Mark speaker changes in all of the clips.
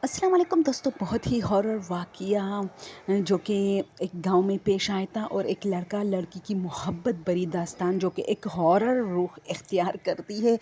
Speaker 1: अस्सलाम वालेकुम दोस्तों। बहुत ही हॉरर वाक़या जो कि एक गाँव में पेश आया था, और एक लड़का लड़की की मोहब्बत भरी दास्तान जो कि एक हॉरर रुख इख्तियार करती है।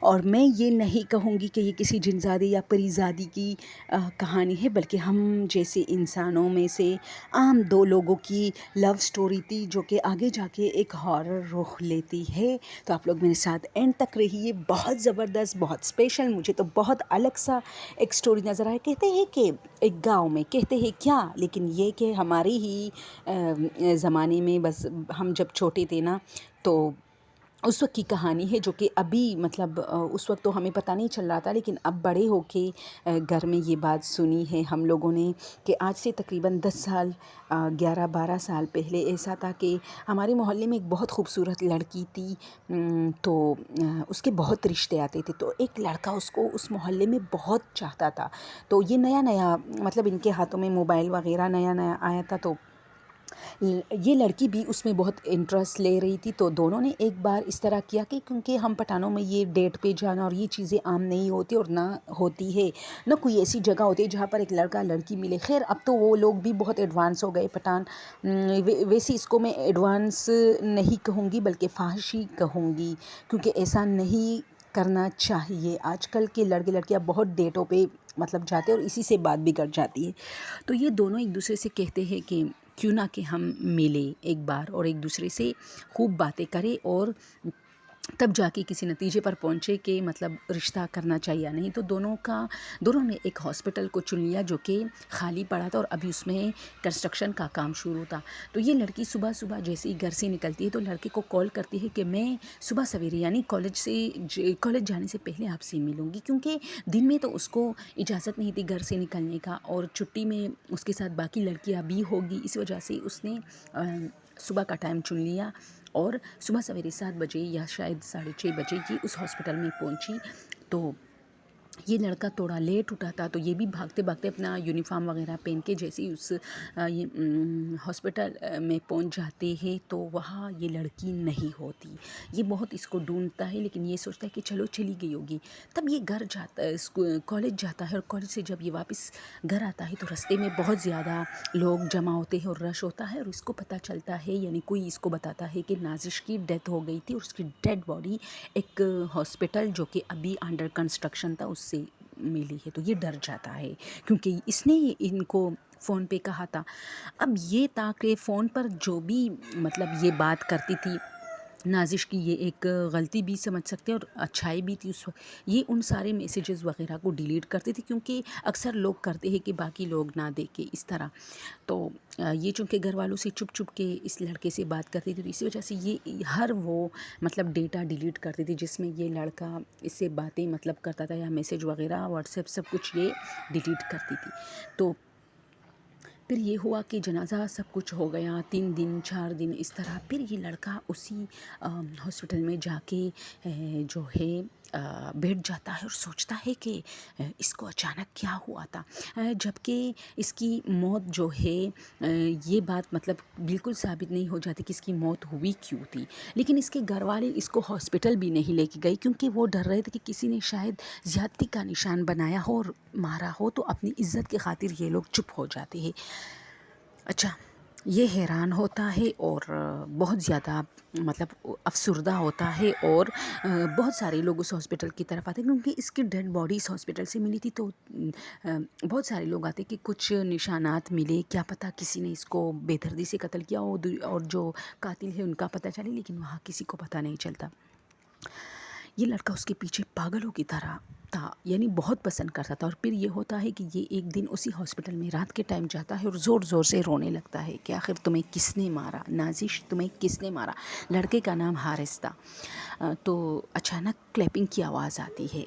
Speaker 1: और मैं ये नहीं कहूँगी कि ये किसी जिनज़ादे या परीज़ादी की कहानी है, बल्कि हम जैसे इंसानों में से आम दो लोगों की लव स्टोरी थी जो कि आगे जाके एक हॉरर रुख लेती है। तो आप लोग मेरे साथ एंड तक रहिए। बहुत ज़बरदस्त, बहुत स्पेशल, मुझे तो बहुत अलग सा एक स्टोरी नज़र आए। कहते हैं कि एक गांव में, कहते हैं क्या, लेकिन ये कि हमारे ही ज़माने में, बस हम जब छोटे थे ना, तो उस वक्त की कहानी है जो कि अभी मतलब उस वक्त तो हमें पता नहीं चल रहा था, लेकिन अब बड़े होके घर में ये बात सुनी है हम लोगों ने कि आज से तकरीबन 10 साल 11-12 साल पहले ऐसा था कि हमारे मोहल्ले में एक बहुत खूबसूरत लड़की थी। तो उसके बहुत रिश्ते आते थे, तो एक लड़का उसको उस मोहल्ले में बहुत चाहता था। तो ये नया नया मतलब इनके हाथों में मोबाइल वगैरह नया नया आया था, तो ये लड़की भी उसमें बहुत इंटरेस्ट ले रही थी। तो दोनों ने एक बार इस तरह किया कि क्योंकि हम पठानों में ये डेट पे जाना और ये चीज़ें आम नहीं होती, और ना होती है ना कोई ऐसी जगह होती है जहाँ पर एक लड़का लड़की मिले। खैर, अब तो वो लोग भी बहुत एडवांस हो गए पठान। वैसे इसको मैं एडवांस नहीं कहूँगी बल्कि फाहशी कहूँगी, क्योंकि ऐसा नहीं करना चाहिए। आजकल के लड़के लड़कियाँ बहुत डेटों पे मतलब जाते हैं और इसी से बात बिगड़ जाती है। तो ये दोनों एक दूसरे से कहते हैं कि क्यों ना कि हम मिलें एक बार और एक दूसरे से खूब बातें करें, और तब जाके किसी नतीजे पर पहुँचे कि मतलब रिश्ता करना चाहिए या नहीं। तो दोनों ने एक हॉस्पिटल को चुन लिया जो कि खाली पड़ा था, और अभी उसमें कंस्ट्रक्शन का काम शुरू था। तो ये लड़की सुबह सुबह जैसे ही घर से निकलती है तो लड़के को कॉल करती है कि मैं सुबह सवेरे यानी कॉलेज जाने से पहले आपसे मिलूँगी, क्योंकि दिन में तो उसको इजाज़त नहीं थी घर से निकलने का, और छुट्टी में उसके साथ बाकी लड़कियाँ भी होगी। इस वजह से उसने सुबह का टाइम चुन लिया, और सुबह सवेरे 7 बजे या शायद 6:30 बजे ये उस हॉस्पिटल में पहुंची। तो ये लड़का थोड़ा लेट उठा था, तो ये भी भागते भागते अपना यूनिफॉर्म वगैरह पहन के जैसे ही उस हॉस्पिटल में पहुंच जाते हैं तो वहाँ ये लड़की नहीं होती। ये बहुत इसको ढूंढता है, लेकिन ये सोचता है कि चलो चली गई होगी। तब ये घर जाता है, कॉलेज जाता है, और कॉलेज से जब ये वापस घर आता है तो रास्ते में बहुत ज़्यादा लोग जमा होते हैं और रश होता है, और इसको पता चलता है, यानी कोई इसको बताता है कि नाजिश की डेथ हो गई थी, और उसकी डेड बॉडी एक हॉस्पिटल जो कि अभी अंडर कंस्ट्रक्शन था उससे मिली है। तो ये डर जाता है, क्योंकि इसने इनको फ़ोन पे कहा था। अब ये था कि फ़ोन पर जो भी मतलब ये बात करती थी नाज़िश की, ये एक गलती भी समझ सकते हैं और अच्छाई भी थी उस वक़्त। ये उन सारे मैसेजेस वग़ैरह को डिलीट करती थी, क्योंकि अक्सर लोग करते हैं कि बाकी लोग ना देखें इस तरह। तो ये चूँकि घर वालों से छुप-छुप के इस लड़के से बात करती थी, तो इसी वजह से ये हर वो मतलब डेटा डिलीट करती थी जिसमें ये लड़का इससे बातें मतलब करता था, या मैसेज वग़ैरह व्हाट्सएप सब कुछ ये डिलीट करती थी। तो फिर ये हुआ कि जनाज़ा सब कुछ हो गया, 3 दिन 4 दिन इस तरह। फिर ये लड़का उसी हॉस्पिटल में जाके जो है बैठ जाता है और सोचता है कि इसको अचानक क्या हुआ था। जबकि इसकी मौत जो है ये बात मतलब बिल्कुल साबित नहीं हो जाती कि इसकी मौत हुई क्यों थी। लेकिन इसके घर वाले इसको हॉस्पिटल भी नहीं लेके गए, क्योंकि वो डर रहे थे कि किसी ने शायद ज़्यादती का निशान बनाया हो और मारा हो, तो अपनी इज़्ज़त की खातिर ये लोग चुप हो जाते हैं। अच्छा, ये हैरान होता है और बहुत ज़्यादा मतलब अफ़सुर्दा होता है, और बहुत सारे लोग उस हॉस्पिटल की तरफ आते हैं, क्योंकि इसकी डेड बॉडी इस हॉस्पिटल से मिली थी। तो बहुत सारे लोग आते कि कुछ निशानात मिले, क्या पता किसी ने इसको बेदर्दी से कत्ल किया हो, और जो कातिल है उनका पता चले, लेकिन वहाँ किसी को पता नहीं चलता। ये लड़का उसके पीछे पागलों की तरह था, यानी बहुत पसंद करता था। और फिर ये होता है कि ये एक दिन उसी हॉस्पिटल में रात के टाइम जाता है और ज़ोर ज़ोर से रोने लगता है कि आखिर तुम्हें किसने मारा नाजिश, तुम्हें किसने मारा। लड़के का नाम हारिस था। तो अचानक क्लैपिंग की आवाज़ आती है।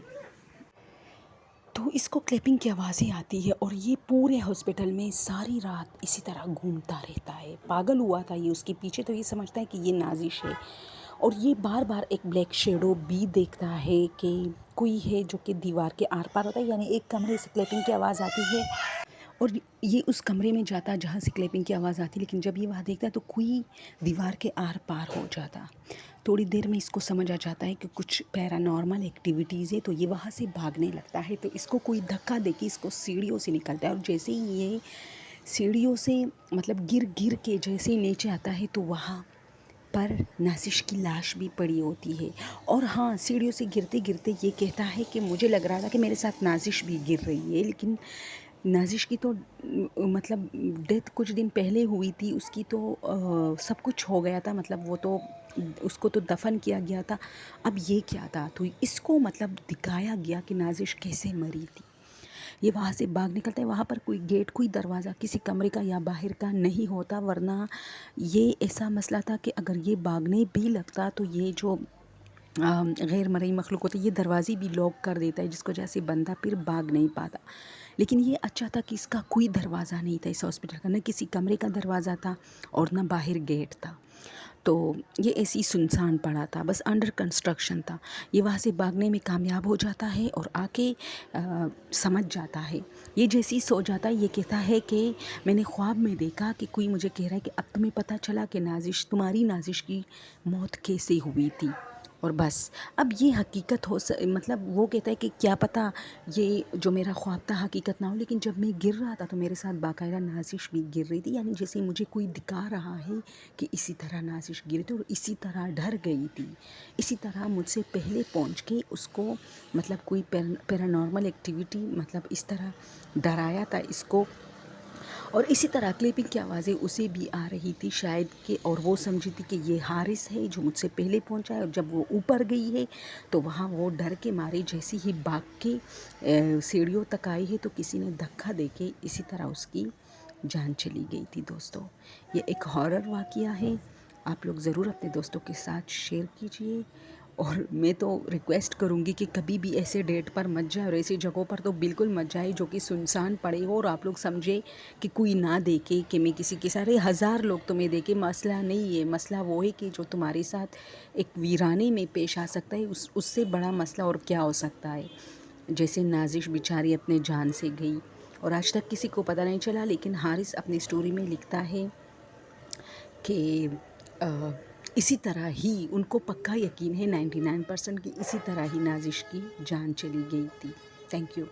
Speaker 1: तो इसको क्लैपिंग की आवाज़ें आती है, और ये पूरे हॉस्पिटल में सारी रात इसी तरह घूमता रहता है। पागल हुआ था ये उसके पीछे, तो ये समझता है कि ये नाजिश है। और ये बार बार एक ब्लैक शेडो भी देखता है कि कोई है जो कि दीवार के आर पार होता है, यानी एक कमरे से क्लैपिंग की आवाज़ आती है اور یہ اس کمرے میں جاتا جہاں سے کلیپنگ کی آواز آتی، لیکن جب یہ وہاں دیکھتا ہے تو کوئی دیوار کے آر پار ہو جاتا۔ تھوڑی دیر میں اس کو سمجھ آ جاتا ہے کہ کچھ پیرانارمل ایکٹیویٹیز ہے، تو یہ وہاں سے بھاگنے لگتا ہے۔ تو اس کو کوئی دھکا دے کے اس کو سیڑھیوں سے نکلتا ہے، اور جیسے ہی یہ سیڑھیوں سے مطلب گر کے جیسے ہی نیچے آتا ہے تو وہاں پر نازش کی لاش بھی پڑی ہوتی ہے۔ اور ہاں، سیڑھیوں سے گرتے گرتے یہ کہتا ہے کہ مجھے لگ رہا تھا کہ میرے ساتھ نازش بھی گر رہی ہے، لیکن نازش کی تو مطلب ڈیتھ کچھ دن پہلے ہوئی تھی، اس کی تو سب کچھ ہو گیا تھا، مطلب وہ تو اس کو تو دفن کیا گیا تھا۔ اب یہ کیا تھا؟ تو اس کو مطلب دکھایا گیا کہ نازش کیسے مری تھی۔ یہ وہاں سے باغ نکلتا ہے، وہاں پر کوئی گیٹ، کوئی دروازہ کسی کمرے کا یا باہر کا نہیں ہوتا، ورنہ یہ ایسا مسئلہ تھا کہ اگر یہ باغنے بھی لگتا تو یہ جو غیر مرئی مخلوق ہوتی ہے یہ دروازے بھی لاک کر دیتا ہے، جس کو جیسے بندہ پھر بھاگ نہیں پاتا۔ لیکن یہ اچھا تھا کہ اس کا کوئی دروازہ نہیں تھا، اس ہاسپٹل کا نہ کسی کمرے کا دروازہ تھا اور نہ باہر گیٹ تھا، تو یہ ایسی سنسان پڑا تھا، بس انڈر کنسٹرکشن تھا۔ یہ وہاں سے بھاگنے میں کامیاب ہو جاتا ہے اور آ کے سمجھ جاتا ہے۔ یہ جیسے ہی سو جاتا ہے یہ کہتا ہے کہ میں نے خواب میں دیکھا کہ کوئی مجھے کہہ رہا ہے کہ اب تمہیں پتہ چلا کہ تمہاری نازش کی موت کیسے ہوئی تھی، اور بس اب یہ حقیقت مطلب وہ کہتا ہے کہ کیا پتہ یہ جو میرا خواب تھا حقیقت نہ ہو، لیکن جب میں گر رہا تھا تو میرے ساتھ باقاعدہ نازش بھی گر رہی تھی، یعنی جیسے مجھے کوئی دکھا رہا ہے کہ اسی طرح نازش گری تھی اور اسی طرح ڈر گئی تھی، اسی طرح مجھ سے پہلے پہنچ کے اس کو مطلب کوئی پیرانارمل ایکٹیویٹی مطلب اس طرح ڈرایا تھا اس کو، اور اسی طرح کلیپنگ کی آوازیں اسے بھی آ رہی تھی شاید کہ، اور وہ سمجھی تھی کہ یہ حارث ہے جو مجھ سے پہلے پہنچا ہے، اور جب وہ اوپر گئی ہے تو وہاں وہ ڈر کے مارے جیسے ہی بھاگ کے سیڑھیوں تک آئی ہے تو کسی نے دھکا دے کے اسی طرح اس کی جان چلی گئی تھی۔ دوستوں، یہ ایک ہارر واقعہ ہے، آپ لوگ ضرور اپنے دوستوں کے ساتھ شیئر کیجئے، اور میں تو ریکویسٹ کروں گی کہ کبھی بھی ایسے ڈیٹ پر مت جائے، اور ایسی جگہوں پر تو بالکل مت جائے جو کہ سنسان پڑے ہو اور آپ لوگ سمجھے کہ کوئی نہ دیکھے کہ میں کسی کے ساتھ، ہزار لوگ تمہیں دیکھے مسئلہ نہیں ہے، مسئلہ وہ ہے کہ جو تمہارے ساتھ ایک ویرانے میں پیش آ سکتا ہے، اس سے بڑا مسئلہ اور کیا ہو سکتا ہے۔ جیسے نازش بیچاری اپنے جان سے گئی اور آج تک کسی کو پتہ نہیں چلا، لیکن حارث اپنی سٹوری میں لکھتا ہے کہ اسی طرح ہی ان کو پکا یقین ہے 99% کی اسی طرح ہی نازش کی جان چلی گئی تھی۔ Thank you.